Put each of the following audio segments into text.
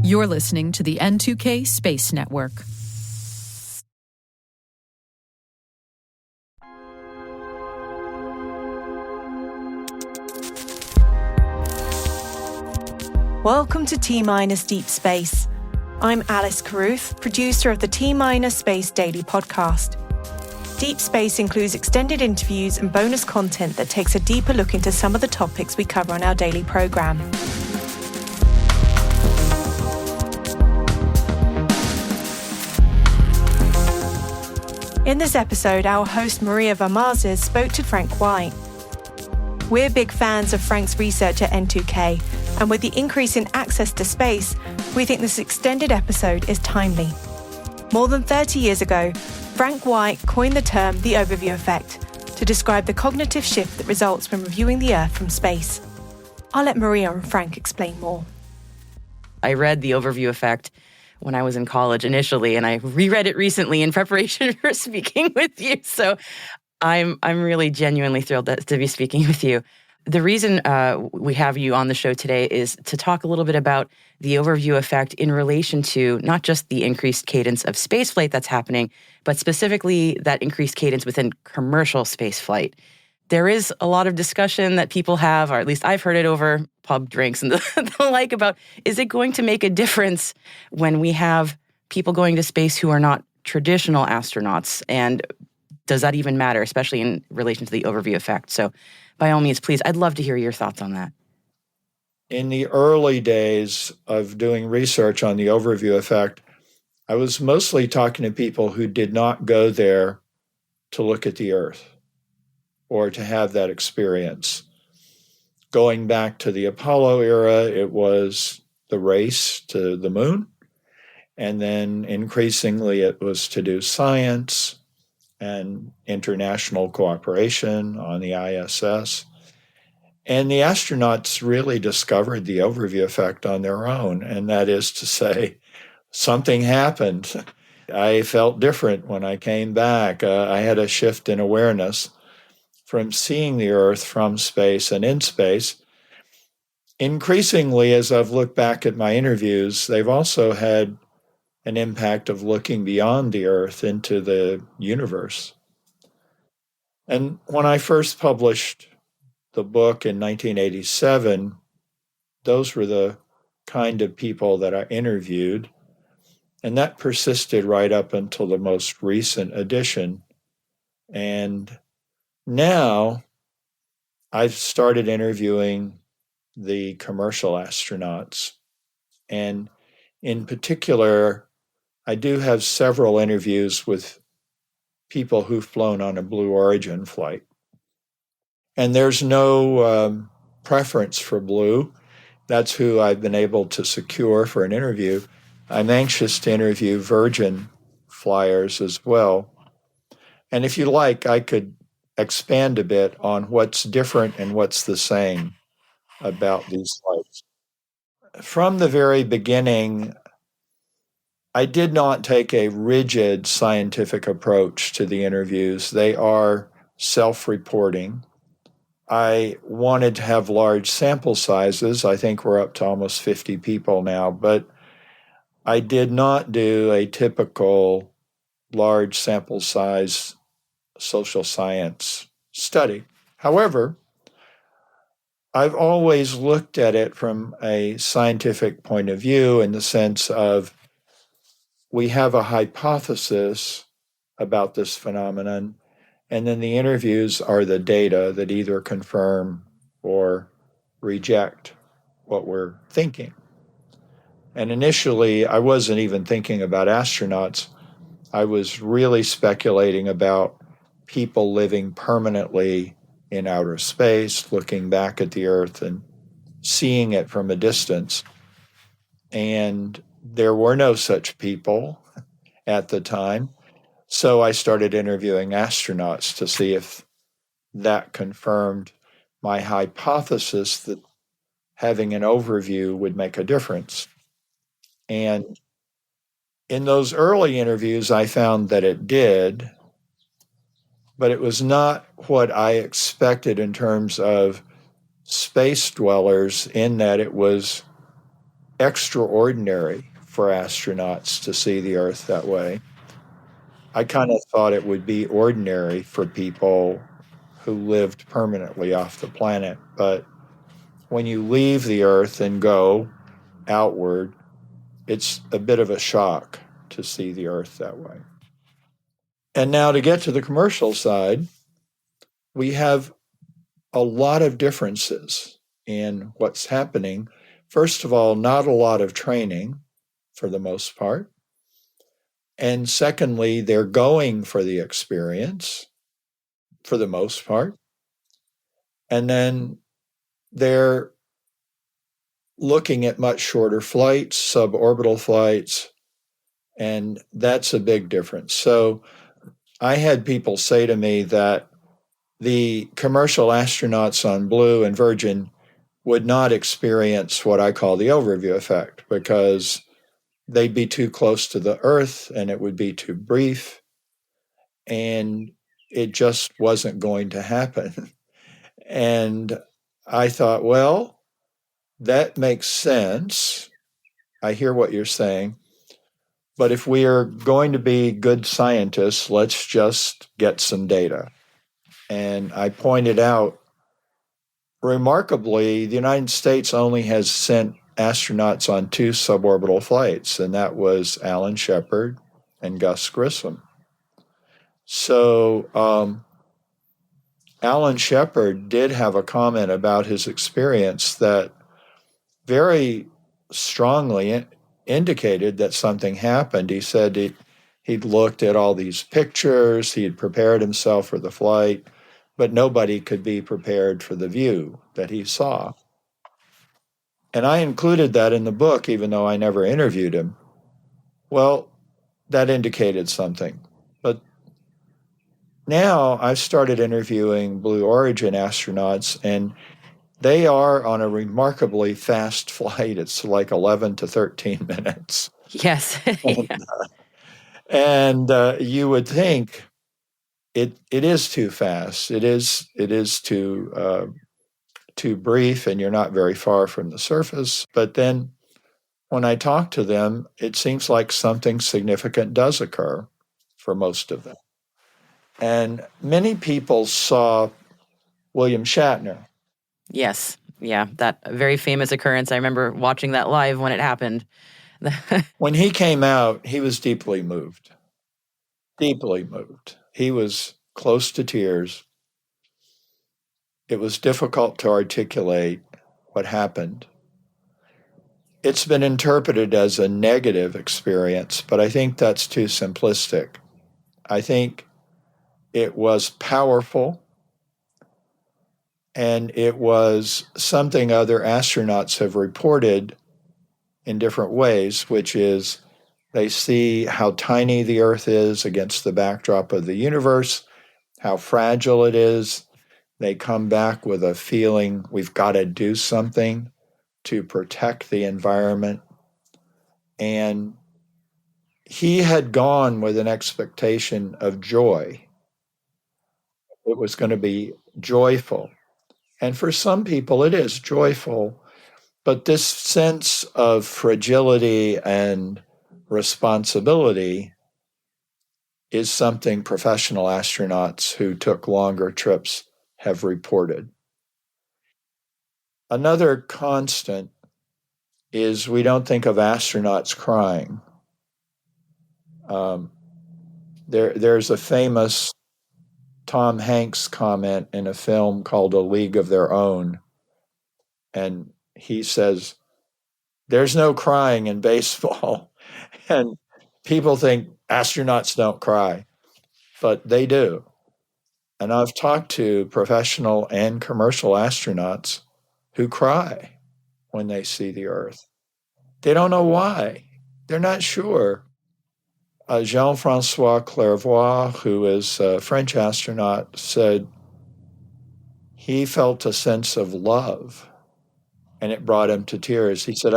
You're listening to the N2K Space Network. Welcome to T-Minus Deep Space. I'm Alice Carruth, producer of the T-Minus Space Daily podcast. Deep Space includes extended interviews and bonus content that takes a deeper look into some of the topics we cover on our daily program. In this episode, our host Maria Varmazes spoke to Frank White. We're big fans of Frank's research at N2K, and with the increase in access to space, we think this extended episode is timely. More than 30 years ago, Frank White coined the term the overview effect to describe the cognitive shift that results when reviewing the Earth from space. I'll let Maria and Frank explain more. I read the overview effect when I was in college initially, and I reread it recently in preparation for speaking with you. So I'm really genuinely thrilled to be speaking with you. The reason we have you on the show today is to talk a little bit about the overview effect in relation to not just the increased cadence of spaceflight that's happening, but specifically that increased cadence within commercial spaceflight. There is a lot of discussion that people have, or at least I've heard it over pub drinks and the like, about is it going to make a difference when we have people going to space who are not traditional astronauts? And does that even matter, especially in relation to the overview effect? So by all means, please, I'd love to hear your thoughts on that. In the early days of doing research on the overview effect, I was mostly talking to people who did not go there to look at the Earth or to have that experience. Going back to the Apollo era, it was the race to the moon. And then increasingly it was to do science and international cooperation on the ISS. And the astronauts really discovered the overview effect on their own. And that is to say, something happened. I felt different when I came back. I had a shift in awareness from seeing the Earth from space and in space. Increasingly, as I've looked back at my interviews, they've also had an impact of looking beyond the Earth into the universe. And when I first published the book in 1987, those were the kind of people that I interviewed. And that persisted right up until the most recent edition. And now I've started interviewing the commercial astronauts. And in particular, I do have several interviews with people who've flown on a Blue Origin flight. And there's no preference for Blue. That's who I've been able to secure for an interview. I'm anxious to interview Virgin flyers as well. And if you like, I could expand a bit on what's different and what's the same about these flights. From the very beginning, I did not take a rigid scientific approach to the interviews. They are self-reporting. I wanted to have large sample sizes. I think we're up to almost 50 people now, but I did not do a typical large sample size social science study. However, I've always looked at it from a scientific point of view in the sense of we have a hypothesis about this phenomenon, and then the interviews are the data that either confirm or reject what we're thinking. And initially, I wasn't even thinking about astronauts. I was really speculating about people living permanently in outer space, looking back at the Earth and seeing it from a distance. And there were no such people at the time. So I started interviewing astronauts to see if that confirmed my hypothesis that having an overview would make a difference. And in those early interviews, I found that it did, but it was not what I expected in terms of space dwellers, in that it was extraordinary for astronauts to see the Earth that way. I kind of thought it would be ordinary for people who lived permanently off the planet. But when you leave the Earth and go outward, it's a bit of a shock to see the Earth that way. And now to get to the commercial side, we have a lot of differences in what's happening. First of all, not a lot of training for the most part. And secondly, they're going for the experience for the most part. And then they're looking at much shorter flights, suborbital flights, and that's a big difference. So I had people say to me that the commercial astronauts on Blue and Virgin would not experience what I call the overview effect because they'd be too close to the Earth and it would be too brief, and it just wasn't going to happen. And I thought, well, that makes sense. I hear what you're saying. But if we are going to be good scientists, let's just get some data. And I pointed out, remarkably, the United States only has sent astronauts on 2 suborbital flights, and that was Alan Shepard and Gus Grissom. So Alan Shepard did have a comment about his experience that very strongly indicated that something happened. He said he'd looked at all these pictures, he had prepared himself for the flight, but nobody could be prepared for the view that he saw. And I included that in the book, even though I never interviewed him. Well, that indicated something. But now I've started interviewing Blue Origin astronauts, and they are on a remarkably fast flight. It's like 11 to 13 minutes. Yes. Yeah. And you would think it is too fast. It is too brief, and you're not very far from the surface. But then when I talk to them, it seems like something significant does occur for most of them. And many people saw William Shatner. Yes. Yeah. That very famous occurrence. I remember watching that live when it happened. When he came out, he was deeply moved. Deeply moved. He was close to tears. It was difficult to articulate what happened. It's been interpreted as a negative experience, but I think that's too simplistic. I think it was powerful, and it was something other astronauts have reported in different ways, which is they see how tiny the Earth is against the backdrop of the universe, how fragile it is. They come back with a feeling we've got to do something to protect the environment. And he had gone with an expectation of joy. It was going to be joyful. And for some people, it is joyful. But this sense of fragility and responsibility is something professional astronauts who took longer trips have reported. Another constant is we don't think of astronauts crying. There's a famous Tom Hanks comment in a film called A League of Their Own, and he says, "There's no crying in baseball." And people think astronauts don't cry, but they do. And I've talked to professional and commercial astronauts who cry when they see the Earth. They don't know why. They're not sure. Jean-Francois Clairvoy, who is a French astronaut, said he felt a sense of love, and it brought him to tears. He said,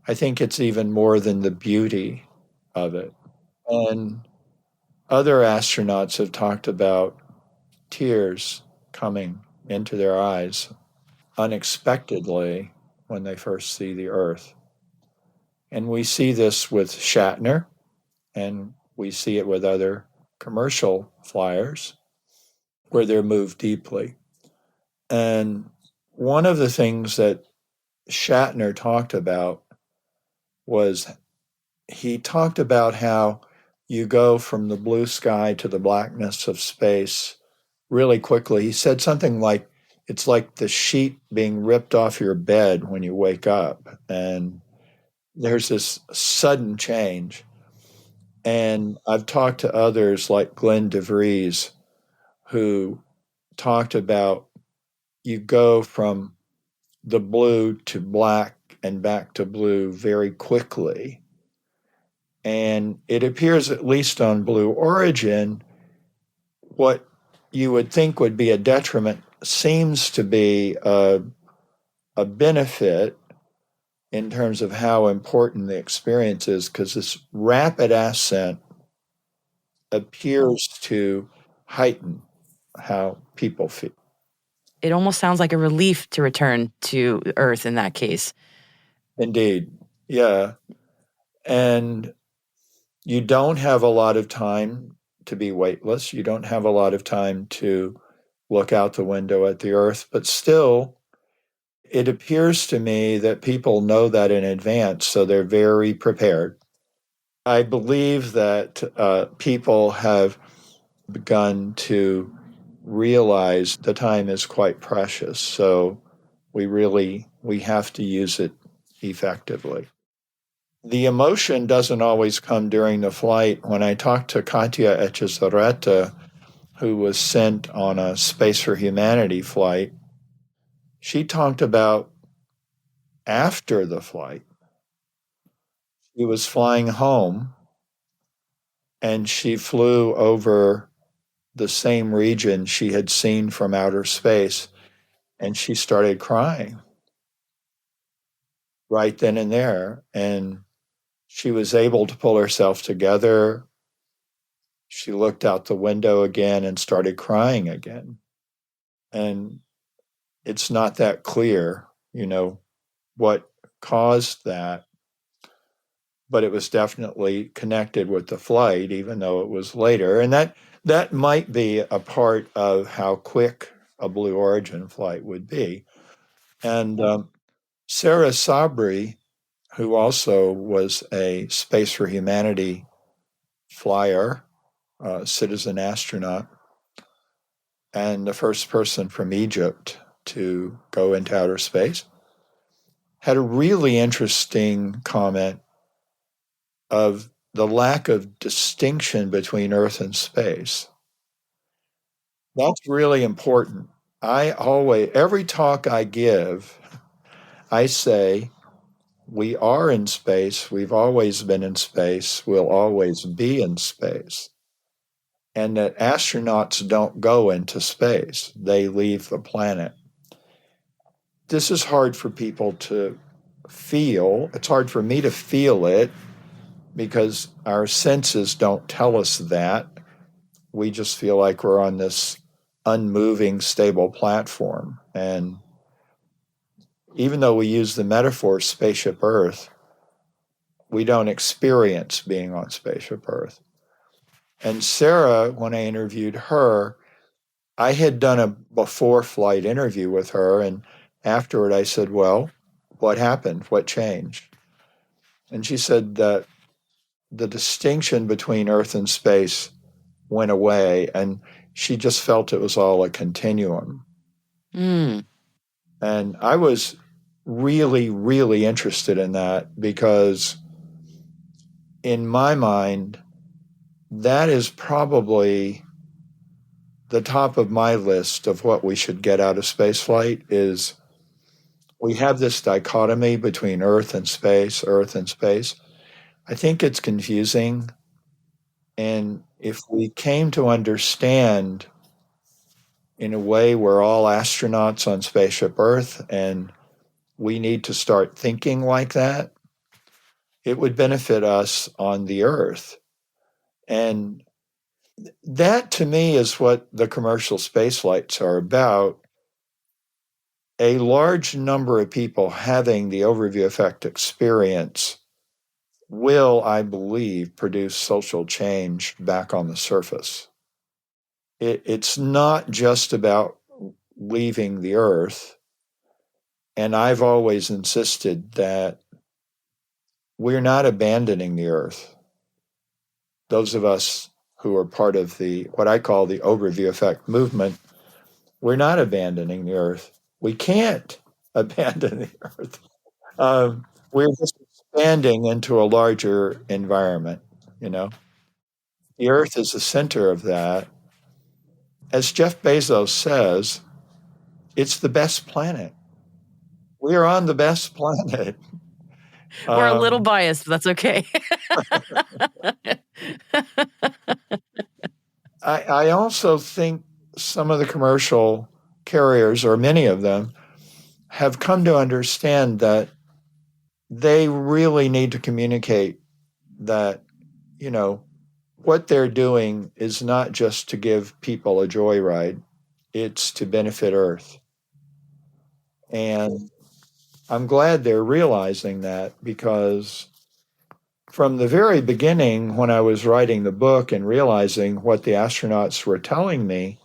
I think it's even more than the beauty of it. And other astronauts have talked about tears coming into their eyes unexpectedly when they first see the Earth. And we see this with Shatner, and we see it with other commercial flyers where they're moved deeply. And one of the things that Shatner talked about was he talked about how you go from the blue sky to the blackness of space really quickly. He said something like, it's like the sheet being ripped off your bed when you wake up. And there's this sudden change. And I've talked to others like Glenn DeVries who talked about you go from the blue to black and back to blue very quickly. And it appears, at least on Blue Origin, what you would think would be a detriment seems to be a benefit in terms of how important the experience is, because this rapid ascent appears to heighten how people feel. It almost sounds like a relief to return to Earth in that case. Indeed. Yeah. And you don't have a lot of time to be weightless. You don't have a lot of time to look out the window at the Earth, but still, it appears to me that people know that in advance, so they're very prepared. I believe that people have begun to realize the time is quite precious, so we have to use it effectively. The emotion doesn't always come during the flight. When I talked to Katia Echezarreta, who was sent on a Space for Humanity flight, she talked about after the flight. She was flying home and she flew over the same region she had seen from outer space, and she started crying right then and there. And she was able to pull herself together. She looked out the window again and started crying again. And it's not that clear, what caused that, but it was definitely connected with the flight, even though it was later. And that might be a part of how quick a Blue Origin flight would be. And Sarah Sabri, who also was a Space for Humanity flyer, citizen astronaut, and the first person from Egypt to go into outer space, had a really interesting comment of the lack of distinction between Earth and space. That's really important. Every talk I give, I say, we are in space, we've always been in space, we'll always be in space. And that astronauts don't go into space, they leave the planet. This is hard for people to feel. It's hard for me to feel it because our senses don't tell us that. We just feel like we're on this unmoving, stable platform. And even though we use the metaphor spaceship Earth, we don't experience being on spaceship Earth. And Sarah, when I interviewed her, I had done a before flight interview with her, and afterward I said, well, what happened? What changed? And she said that the distinction between Earth and space went away, and she just felt it was all a continuum. Mm. And I was really, really interested in that because in my mind, that is probably the top of my list of what we should get out of spaceflight. Is we have this dichotomy between Earth and space, Earth and space. I think it's confusing. And if we came to understand in a way we're all astronauts on spaceship Earth and we need to start thinking like that, it would benefit us on the Earth. And that to me is what the commercial space flights are about. A large number of people having the overview effect experience will, I believe, produce social change back on the surface. It's not just about leaving the earth. And I've always insisted that we're not abandoning the earth. Those of us who are part of what I call the overview effect movement, we're not abandoning the earth. We can't abandon the earth. We're just expanding into a larger environment, you know. The earth is the center of that. As Jeff Bezos says, it's the best planet. We are on the best planet. We're a little biased, but that's okay. I also think some of the commercial carriers, or many of them, have come to understand that they really need to communicate that, what they're doing is not just to give people a joyride, it's to benefit Earth. And I'm glad they're realizing that, because from the very beginning, when I was writing the book and realizing what the astronauts were telling me,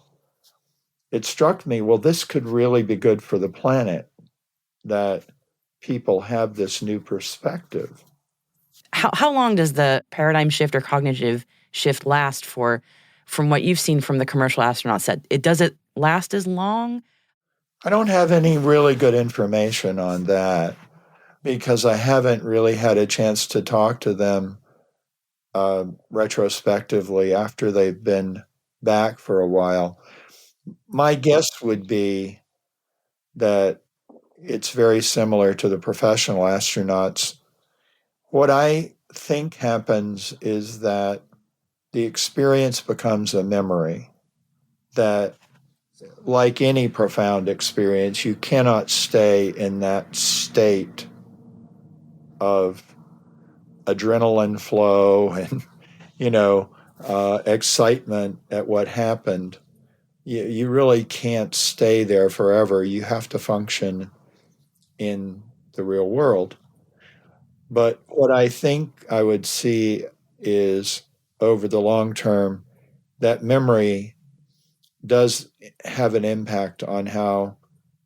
it struck me, well, this could really be good for the planet, that people have this new perspective. How long does the paradigm shift or cognitive shift last for, from what you've seen from the commercial astronaut set? Does it last as long? I don't have any really good information on that, because I haven't really had a chance to talk to them retrospectively after they've been back for a while. My guess would be that it's very similar to the professional astronauts. What I think happens is that the experience becomes a memory, that, like any profound experience, you cannot stay in that state of adrenaline flow and, excitement at what happened. You really can't stay there forever. You have to function in the real world. But what I think I would see is, over the long term, that memory does have an impact on how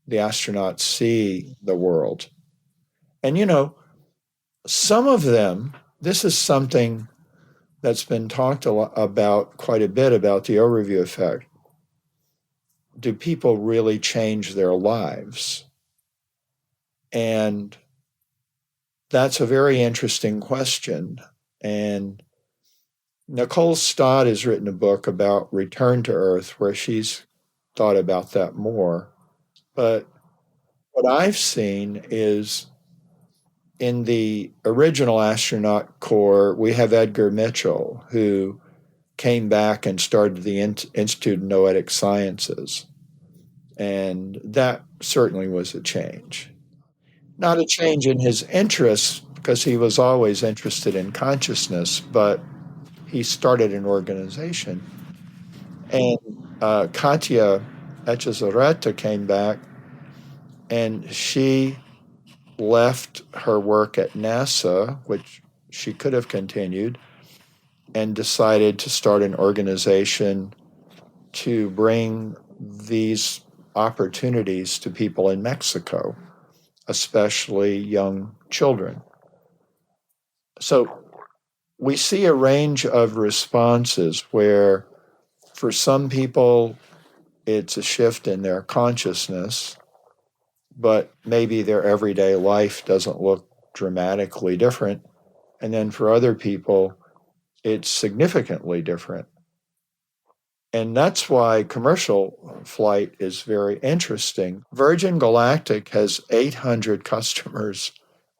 the astronauts see the world. And, some of them, this is something that's been talked about quite a bit, about the overview effect. Do people really change their lives? And that's a very interesting question. And Nicole Stott has written a book about Return to Earth, where she's thought about that more. But what I've seen is, in the original astronaut corps, we have Edgar Mitchell, who came back and started the Institute of Noetic Sciences. And that certainly was a change. Not a change in his interests, because he was always interested in consciousness, but he started an organization. And Katya Echezarreta came back, and she left her work at NASA, which she could have continued, and decided to start an organization to bring these opportunities to people in Mexico, especially young children. So we see a range of responses where, for some people, it's a shift in their consciousness, but maybe their everyday life doesn't look dramatically different. And then for other people, it's significantly different. And that's why commercial flight is very interesting. Virgin Galactic has 800 customers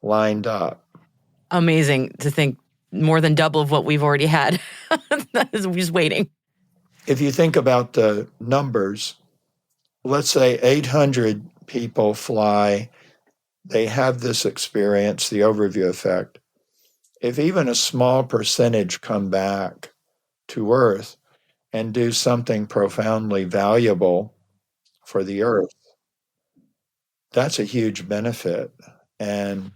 lined up. Amazing to think, more than double of what we've already had. We're just waiting. If you think about the numbers, let's say 800 people fly, they have this experience, the overview effect. If even a small percentage come back to Earth and do something profoundly valuable for the Earth, that's a huge benefit. And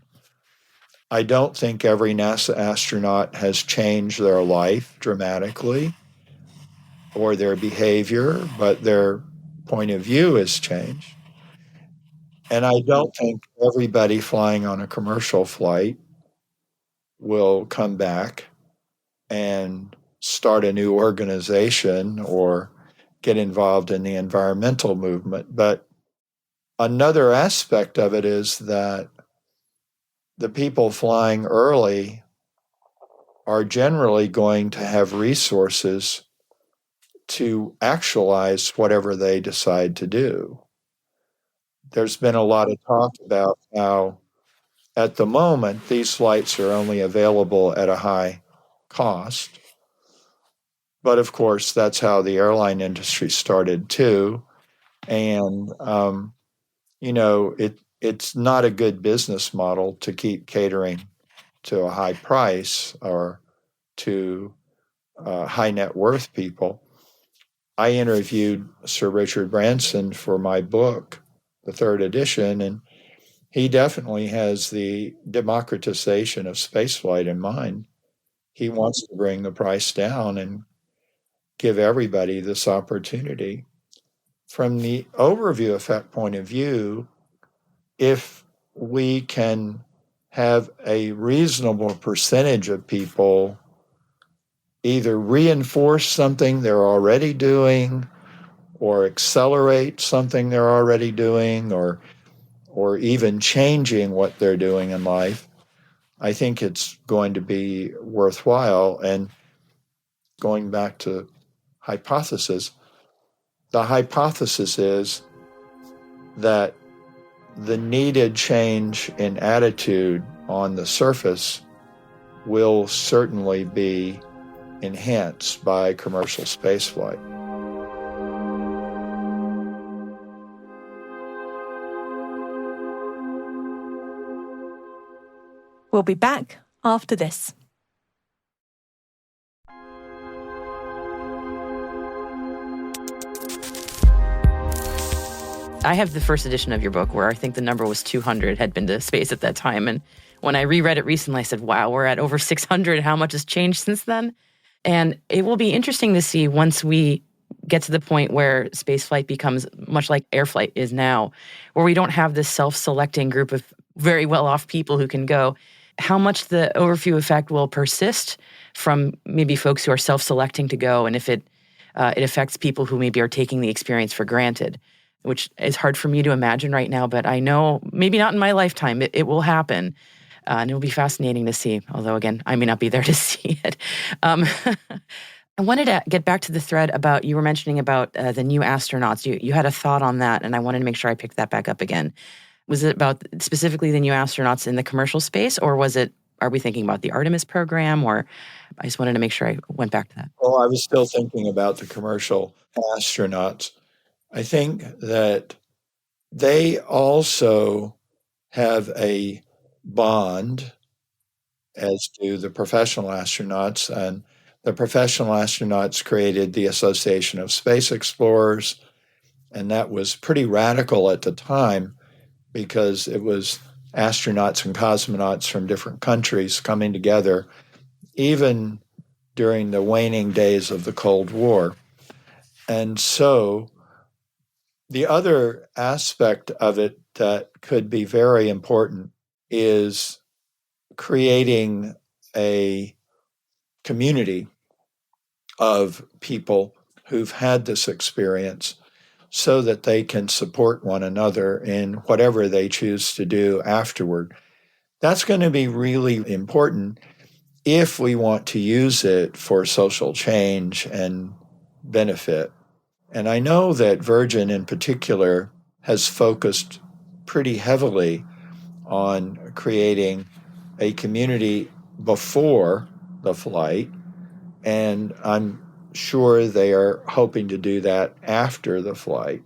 I don't think every NASA astronaut has changed their life dramatically or their behavior, but their point of view has changed. And I don't think everybody flying on a commercial flight will come back and start a new organization or get involved in the environmental movement. But another aspect of it is that the people flying early are generally going to have resources to actualize whatever they decide to do. There's been a lot of talk about how, at the moment, these flights are only available at a high cost. But of course, that's how the airline industry started too. And, it's not a good business model to keep catering to a high price or to high net worth people. I interviewed Sir Richard Branson for my book, the third edition, and he definitely has the democratization of spaceflight in mind. He wants to bring the price down and give everybody this opportunity. From the overview effect point of view, if we can have a reasonable percentage of people either reinforce something they're already doing or accelerate something they're already doing or even changing what they're doing in life, I think it's going to be worthwhile. And going back to hypothesis, the hypothesis is that the needed change in attitude on the surface will certainly be enhanced by commercial spaceflight. We'll be back after this. I have the first edition of your book where I think the number was 200 had been to space at that time. And when I reread it recently, I said, wow, we're at over 600. How much has changed since then? And it will be interesting to see once we get to the point where spaceflight becomes much like air flight is now, where we don't have this self-selecting group of very well-off people who can go, how much the overview effect will persist from maybe folks who are self-selecting to go, and if it affects people who maybe are taking the experience for granted, which is hard for me to imagine right now, but I know maybe not in my lifetime, it will happen. And it will be fascinating to see, although, again, I may not be there to see it. I wanted to get back to the thread about, you were mentioning about the new astronauts. You had a thought on that, and I wanted to make sure I picked that back up again. Was it about specifically the new astronauts in the commercial space, or are we thinking about the Artemis program, or I just wanted to make sure I went back to that. Well, I was still thinking about the commercial astronauts. I think that they also have a bond, as do the professional astronauts. And the professional astronauts created the Association of Space Explorers. And that was pretty radical at the time because it was astronauts and cosmonauts from different countries coming together, even during the waning days of the Cold War. And so the other aspect of it that could be very important is creating a community of people who've had this experience so that they can support one another in whatever they choose to do afterward. That's going to be really important if we want to use it for social change and benefit. And I know that Virgin in particular has focused pretty heavily on creating a community before the flight, and I'm sure they are hoping to do that after the flight.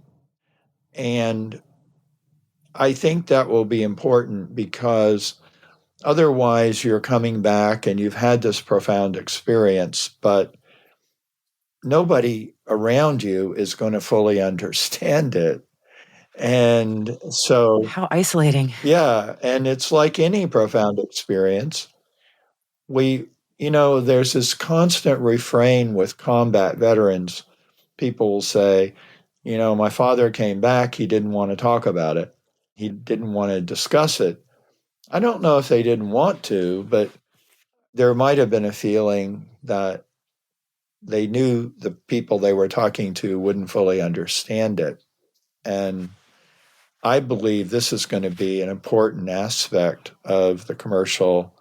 And I think that will be important because otherwise you're coming back and you've had this profound experience, but nobody around you is going to fully understand it. And so, How isolating. yeah, and it's like any profound experience. There's this constant refrain with combat veterans. People will say, my father came back, he didn't want to talk about it. He didn't want to discuss it. I don't know if they didn't want to, but there might have been a feeling that they knew the people they were talking to wouldn't fully understand it. And I believe this is going to be an important aspect of the commercial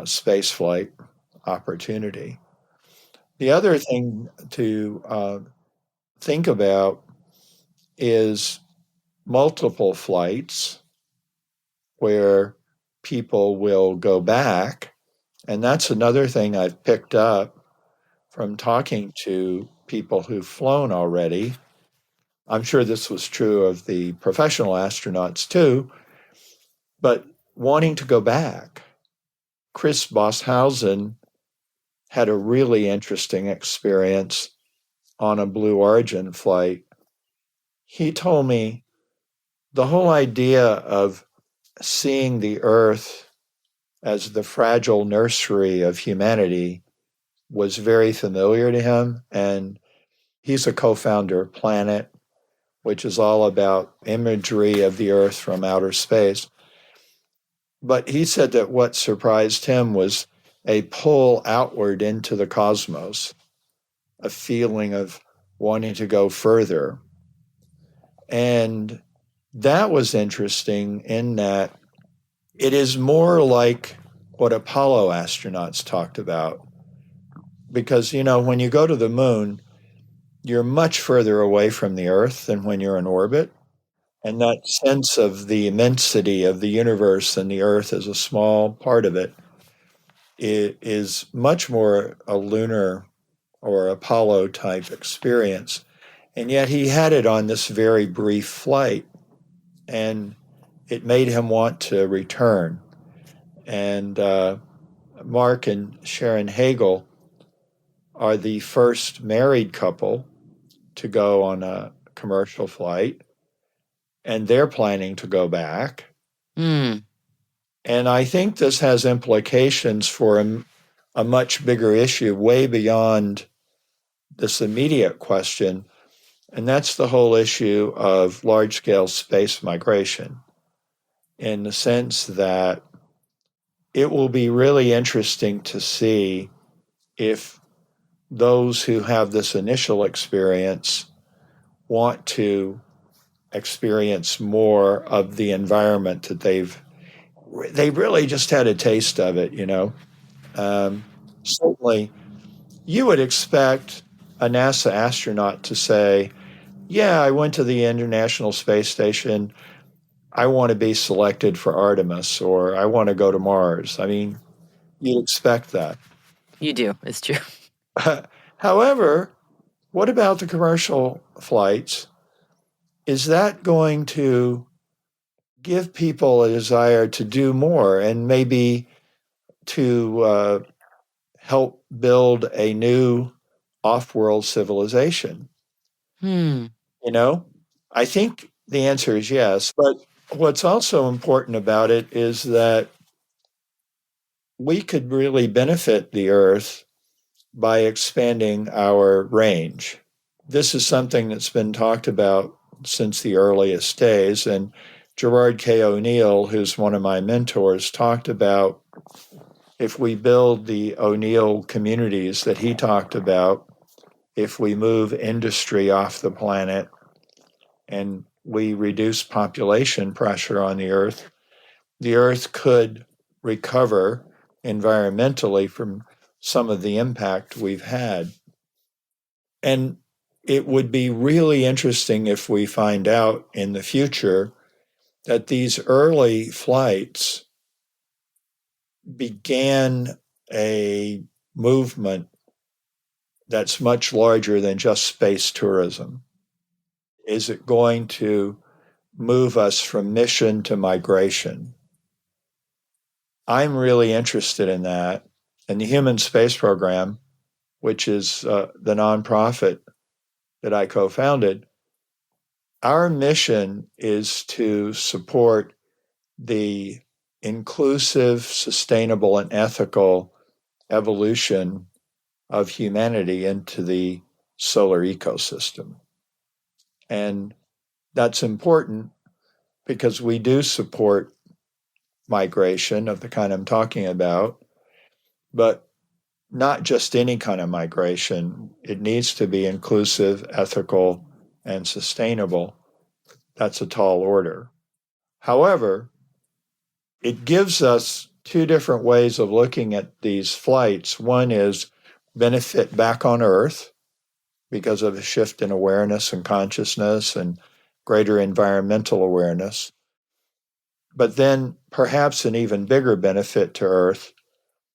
space flight opportunity. The other thing to think about is multiple flights where people will go back. And that's another thing I've picked up from talking to people who've flown already. I'm sure this was true of the professional astronauts too, but wanting to go back. Chris Bosshausen had a really interesting experience on a Blue Origin flight. He told me the whole idea of seeing the Earth as the fragile nursery of humanity was very familiar to him. And he's a co-founder of Planet, which is all about imagery of the Earth from outer space. But he said that what surprised him was a pull outward into the cosmos, a feeling of wanting to go further. And that was interesting in that it is more like what Apollo astronauts talked about. Because, when you go to the moon, you're much further away from the Earth than when you're in orbit. And that sense of the immensity of the universe and the Earth as a small part of it is much more a lunar or Apollo type experience. And yet he had it on this very brief flight, and it made him want to return. And Mark and Sharon Hagel are the first married couple to go on a commercial flight, and they're planning to go back. Mm. And I think this has implications for a much bigger issue way beyond this immediate question. And that's the whole issue of large-scale space migration, in the sense that it will be really interesting to see if those who have this initial experience want to experience more of the environment that they've really just had a taste of it. Certainly, you would expect a NASA astronaut to say, yeah, I went to the International Space Station. I want to be selected for Artemis, or I want to go to Mars. I mean, you'd expect that. You do. It's true. However, what about the commercial flights? Is that going to give people a desire to do more and maybe to help build a new off-world civilization? I think the answer is yes. But what's also important about it is that we could really benefit the Earth by expanding our range. This is something that's been talked about since the earliest days. And Gerard K. O'Neill, who's one of my mentors, talked about if we build the O'Neill communities that he talked about, if we move industry off the planet and we reduce population pressure on the Earth could recover environmentally from some of the impact we've had. And it would be really interesting if we find out in the future that these early flights began a movement that's much larger than just space tourism. Is it going to move us from mission to migration? I'm really interested in that. And the Human Space Program, which is the nonprofit that I co-founded, Our mission is to support the inclusive, sustainable, and ethical evolution of humanity into the solar ecosystem. And that's important because we do support migration of the kind I'm talking about, but not just any kind of migration. It needs to be inclusive, ethical, and sustainable. That's a tall order. However, it gives us two different ways of looking at these flights. One is benefit back on Earth because of a shift in awareness and consciousness and greater environmental awareness. But then perhaps an even bigger benefit to Earth,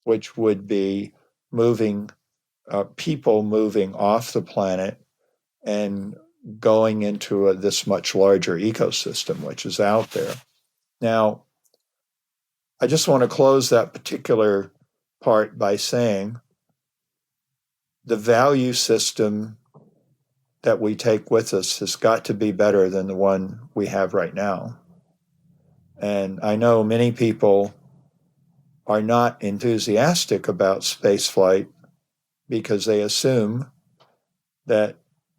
which would be moving people moving off the planet and going into this much larger ecosystem, which is out there. Now, I just want to close that particular part by saying the value system that we take with us has got to be better than the one we have right now. And I know many people are not enthusiastic about spaceflight because they assume that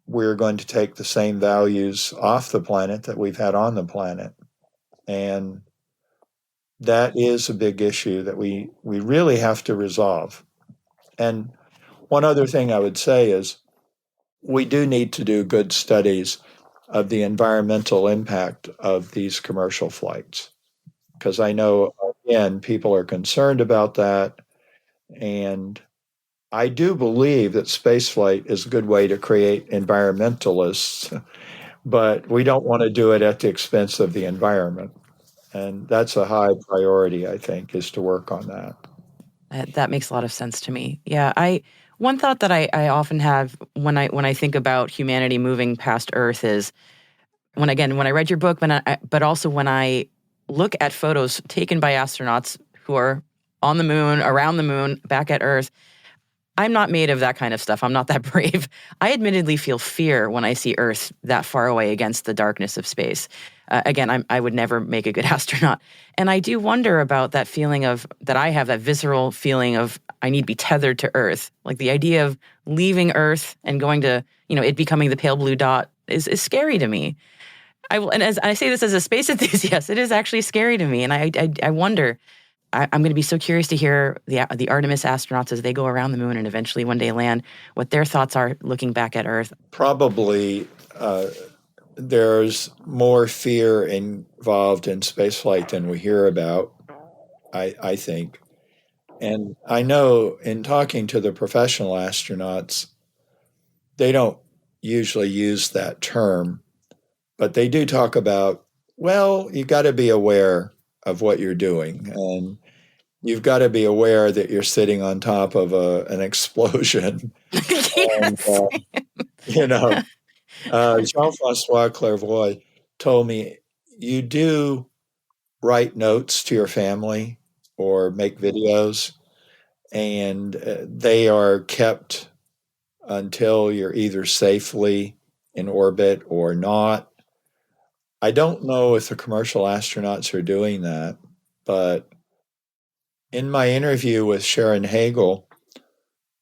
we're going to take the same values off the planet that we've had on the planet. And that is a big issue that we really have to resolve. And one other thing I would say is we do need to do good studies of the environmental impact of these commercial flights. Because I know, again, people are concerned about that. And I do believe that spaceflight is a good way to create environmentalists, but we don't want to do it at the expense of the environment. And that's a high priority, I think, is to work on that. That makes a lot of sense to me. Yeah, one thought that I often have when I think about humanity moving past Earth is when I read your book, but also when I look at photos taken by astronauts who are on the moon, around the moon, back at Earth. I'm not made of that kind of stuff. I'm not that brave. I admittedly feel fear when I see Earth that far away against the darkness of space. Again, I would never make a good astronaut. And I do wonder about that feeling that I have, that visceral feeling of I need to be tethered to Earth. Like the idea of leaving Earth and going to, it becoming the pale blue dot is scary to me. And as I say this as a space enthusiast, it is actually scary to me. And I wonder, I'm going to be so curious to hear the Artemis astronauts as they go around the moon and eventually one day land, what their thoughts are looking back at Earth. Probably there's more fear involved in spaceflight than we hear about, I think. And I know in talking to the professional astronauts, they don't usually use that term, but they do talk about, well, you got to be aware of what you're doing. And you've got to be aware that you're sitting on top of an explosion. And, Yes. Jean-Francois Clairvoy told me, you do write notes to your family or make videos, and they are kept until you're either safely in orbit or not. I don't know if the commercial astronauts are doing that, but in my interview with Sharon Hagel,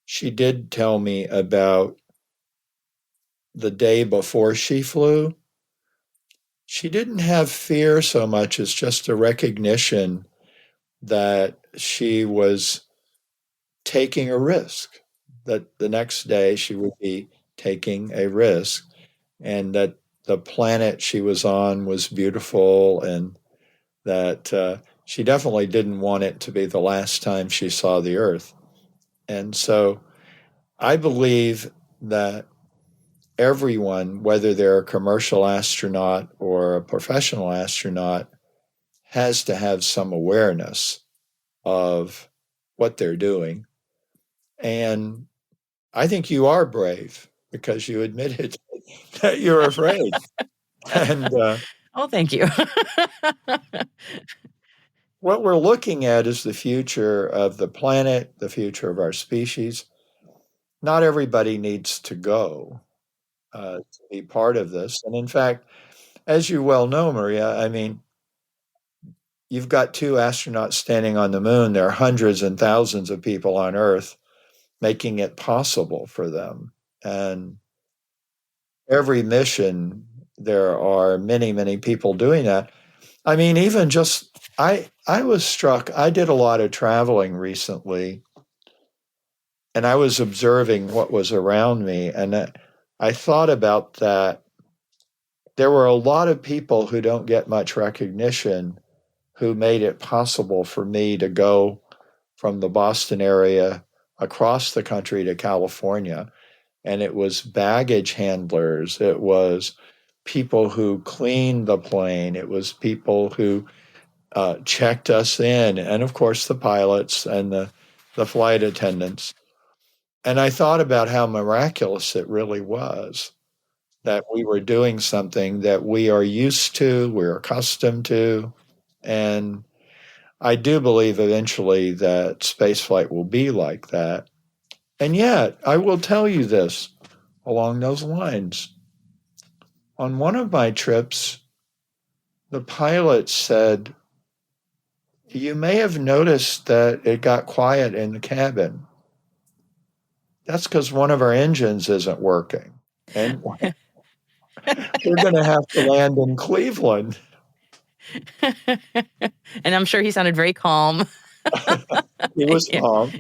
she did tell me about the day before she flew. She didn't have fear so much as just a recognition that she was taking a risk, that the next day she would be taking a risk, and that the planet she was on was beautiful, and that she definitely didn't want it to be the last time she saw the Earth. And so I believe that everyone, whether they're a commercial astronaut or a professional astronaut, has to have some awareness of what they're doing. And I think you are brave because you admitted that you're afraid. And Oh, thank you. what we're looking at is the future of the planet, the future of our species. Not everybody needs to go to be part of this. And in fact, as you well know, Maria, I mean, you've got two astronauts standing on the moon. There are hundreds and thousands of people on Earth making it possible for them. And every mission, there are many, many people doing that. I mean, even just, I was struck, I did a lot of traveling recently, and I was observing what was around me. And I thought about that. There were a lot of people who don't get much recognition who made it possible for me to go from the Boston area across the country to California. And it was baggage handlers, it was people who cleaned the plane, it was people who checked us in, and of course the pilots and the flight attendants. And I thought about how miraculous it really was that we were doing something that we are used to, we're accustomed to. And I do believe eventually that spaceflight will be like that. And yet, I will tell you this along those lines. On one of my trips, the pilot said, "You may have noticed that it got quiet in the cabin. That's because one of our engines isn't working. And we're going to have to land in Cleveland." And I'm sure he sounded very calm. He was Yeah. calm.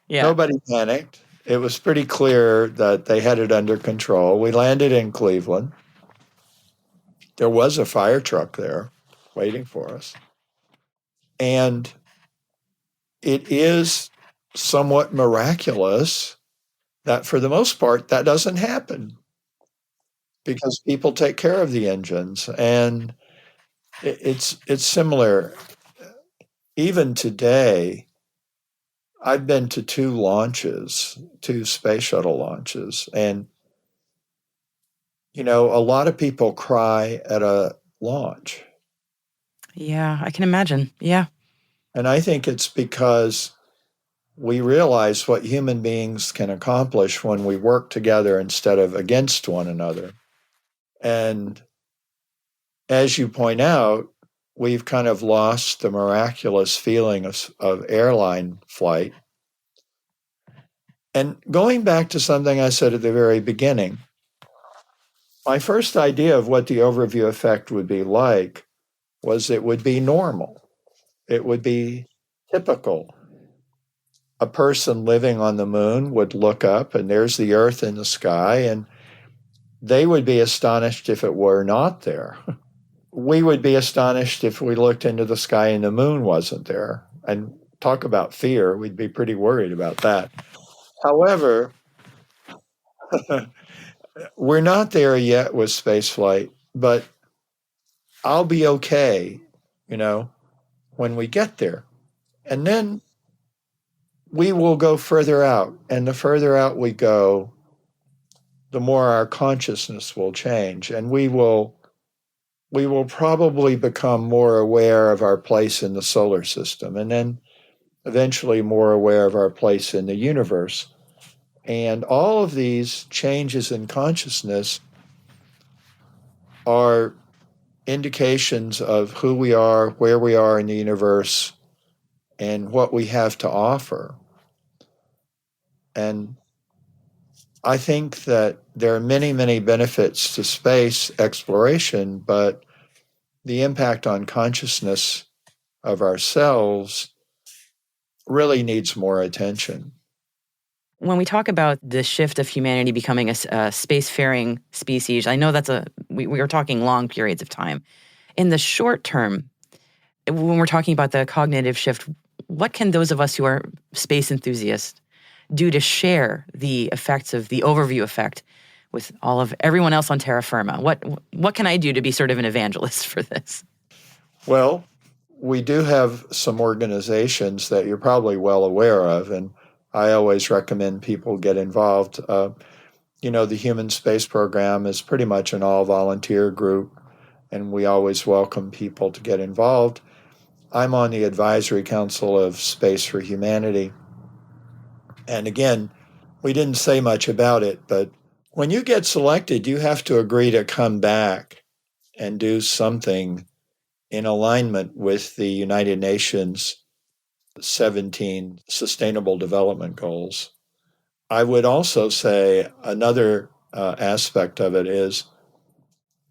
Yeah. Nobody panicked. It was pretty clear that they had it under control. We landed in Cleveland. There was a fire truck there waiting for us. And it is somewhat miraculous that for the most part, that doesn't happen because people take care of the engines. And it's similar. Even today, I've been to two space shuttle launches, and a lot of people cry at a launch. Yeah, I can imagine. Yeah. And I think it's because we realize what human beings can accomplish when we work together instead of against one another. And as you point out, we've kind of lost the miraculous feeling of airline flight. And going back to something I said at the very beginning, my first idea of what the overview effect would be like was it would be normal. It would be typical. A person living on the moon would look up and there's the Earth in the sky, and they would be astonished if it were not there. We would be astonished if we looked into the sky and the moon wasn't there. And talk about fear, we'd be pretty worried about that. However, we're not there yet with spaceflight, but I'll be okay, when we get there. And then we will go further out. And the further out we go, the more our consciousness will change. And we will probably become more aware of our place in the solar system, and then eventually more aware of our place in the universe. And all of these changes in consciousness are indications of who we are, where we are in the universe, and what we have to offer. And I think that there are many, many benefits to space exploration, but the impact on consciousness of ourselves really needs more attention. When we talk about the shift of humanity becoming a spacefaring species, I know we are talking long periods of time. In the short term, when we're talking about the cognitive shift, what can those of us who are space enthusiasts do to share the effects of the overview effect with everyone else on terra firma? What can I do to be sort of an evangelist for this? Well, we do have some organizations that you're probably well aware of, and I always recommend people get involved. The Human Space Program is pretty much an all-volunteer group, and we always welcome people to get involved. I'm on the Advisory Council of Space for Humanity. And again, we didn't say much about it, but when you get selected, you have to agree to come back and do something in alignment with the United Nations 17 Sustainable Development Goals. I would also say another aspect of it is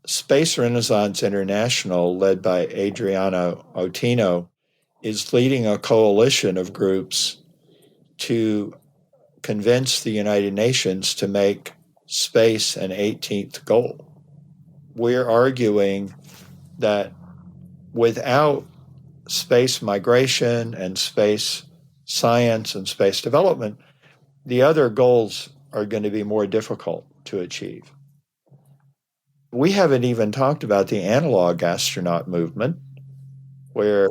Space Renaissance International, led by Adriano Otino, is leading a coalition of groups to convince the United Nations to make space an 18th goal. We're arguing that without space migration and space science and space development, the other goals are going to be more difficult to achieve. We haven't even talked about the analog astronaut movement, where,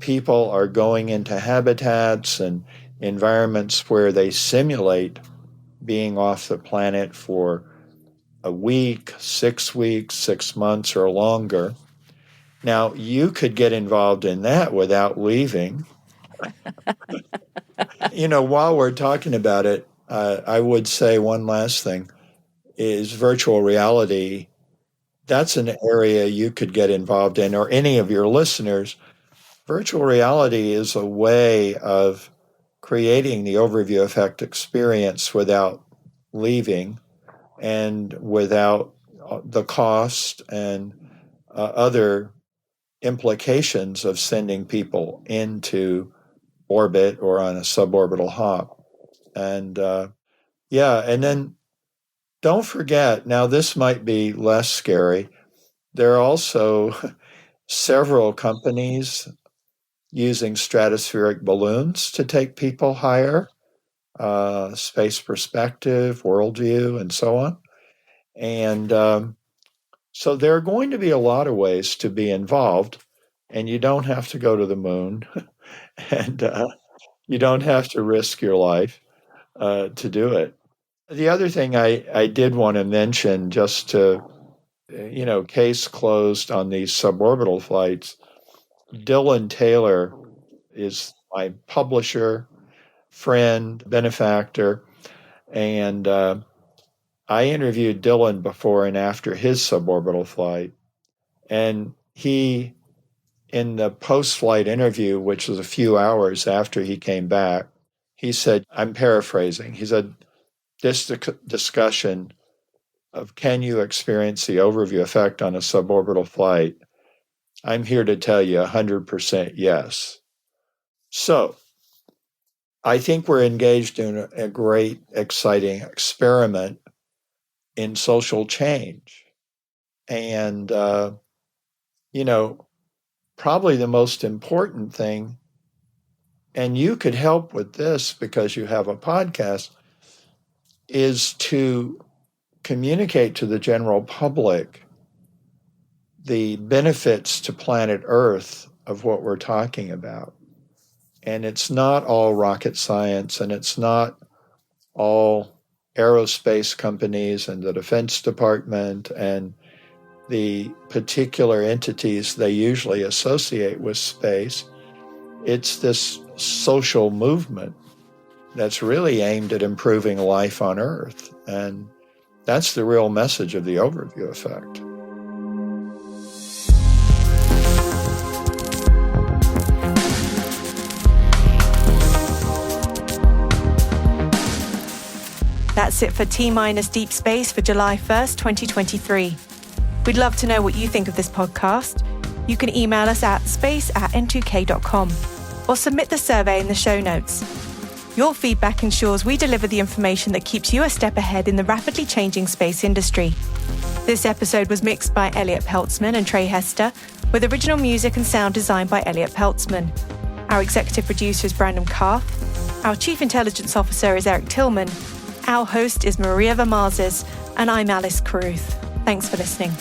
people are going into habitats and environments where they simulate being off the planet for a week, 6 weeks, 6 months, or longer. Now, you could get involved in that without leaving. While we're talking about it, I would say one last thing is virtual reality. That's an area you could get involved in, or any of your listeners. Virtual reality is a way of creating the overview effect experience without leaving and without the cost and other implications of sending people into orbit or on a suborbital hop. And and then don't forget, now this might be less scary, there are also several companies using stratospheric balloons to take people higher, space perspective, worldview, and so on. And so there are going to be a lot of ways to be involved, and you don't have to go to the moon, and you don't have to risk your life to do it. The other thing I did want to mention, just to, case closed on these suborbital flights, Dylan Taylor is my publisher, friend, benefactor, and I interviewed Dylan before and after his suborbital flight, and he, in the post-flight interview, which was a few hours after he came back, he said, I'm paraphrasing, he said, this discussion of can you experience the overview effect on a suborbital flight, I'm here to tell you 100% yes. So I think we're engaged in a great, exciting experiment in social change. And, probably the most important thing, and you could help with this because you have a podcast, is to communicate to the general public the benefits to planet Earth of what we're talking about. And it's not all rocket science, and it's not all aerospace companies and the Defense Department and the particular entities they usually associate with space. It's this social movement that's really aimed at improving life on Earth. And that's the real message of the overview effect. That's it for T-Minus Deep Space for July 1st, 2023. We'd love to know what you think of this podcast. You can email us at space@n2k.com or submit the survey in the show notes. Your feedback ensures we deliver the information that keeps you a step ahead in the rapidly changing space industry. This episode was mixed by Elliot Peltzman and Trey Hester, with original music and sound design by Elliot Peltzman. Our executive producer is Brandon Karth. Our chief intelligence officer is Eric Tillman. Our host is Maria Vamazis, and I'm Alice Carruth. Thanks for listening.